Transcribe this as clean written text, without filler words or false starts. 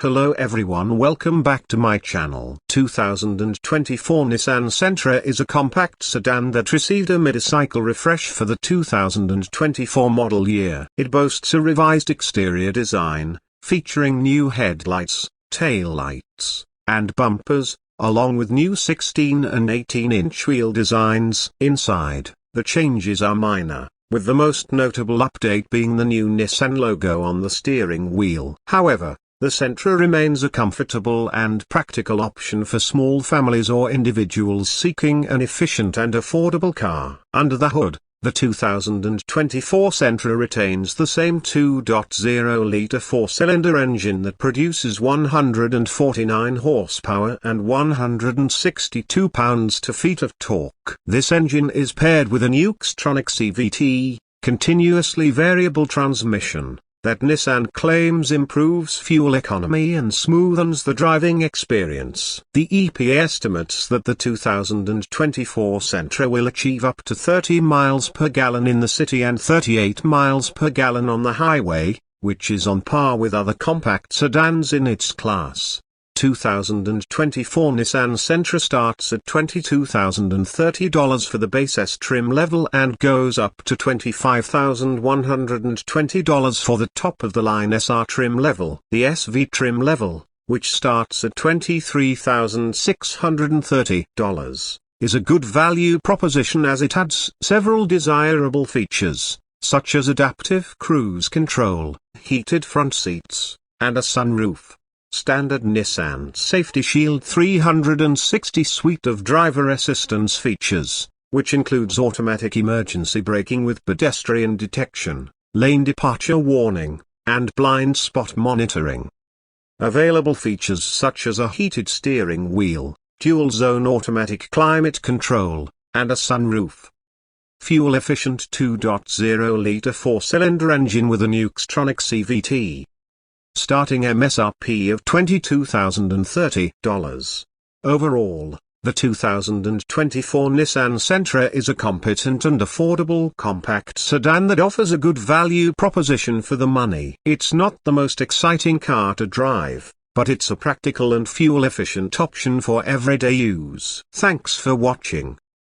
Hello everyone, welcome back to my channel. 2024 Nissan Sentra is a compact sedan that received a mid-cycle refresh for the 2024 model year. It boasts a revised exterior design, featuring new headlights, taillights, and bumpers, along with new 16 and 18-inch wheel designs. Inside, the changes are minor, with the most notable update being the new Nissan logo on the steering wheel. However, the Sentra remains a comfortable and practical option for small families or individuals seeking an efficient and affordable car. Under the hood, the 2024 Sentra retains the same 2.0-litre four-cylinder engine that produces 149 horsepower and 162 pounds-to-feet of torque. This engine is paired with a new Xtronic CVT, continuously variable transmission, that Nissan claims improves fuel economy and smoothens the driving experience. The EP estimates that the 2024 Sentra will achieve up to 30 miles per gallon in the city and 38 miles per gallon on the highway, which is on par with other compact sedans in its class. 2024 Nissan Sentra starts at $22,030 for the base S trim level and goes up to $25,120 for the top-of-the-line SR trim level. The SV trim level, which starts at $23,630, is a good value proposition as it adds several desirable features, such as adaptive cruise control, heated front seats, and a sunroof. Standard Nissan Safety Shield 360 suite of driver assistance features, which includes automatic emergency braking with pedestrian detection, lane departure warning, and blind spot monitoring. Available features such as a heated steering wheel, dual-zone automatic climate control, and a sunroof. Fuel-efficient 2.0-litre four-cylinder engine with a new Xtronic CVT. Starting MSRP of $22,030. Overall, the 2024 Nissan Sentra is a competent and affordable compact sedan that offers a good value proposition for the money. It's not the most exciting car to drive, but it's a practical and fuel-efficient option for everyday use. Thanks for watching.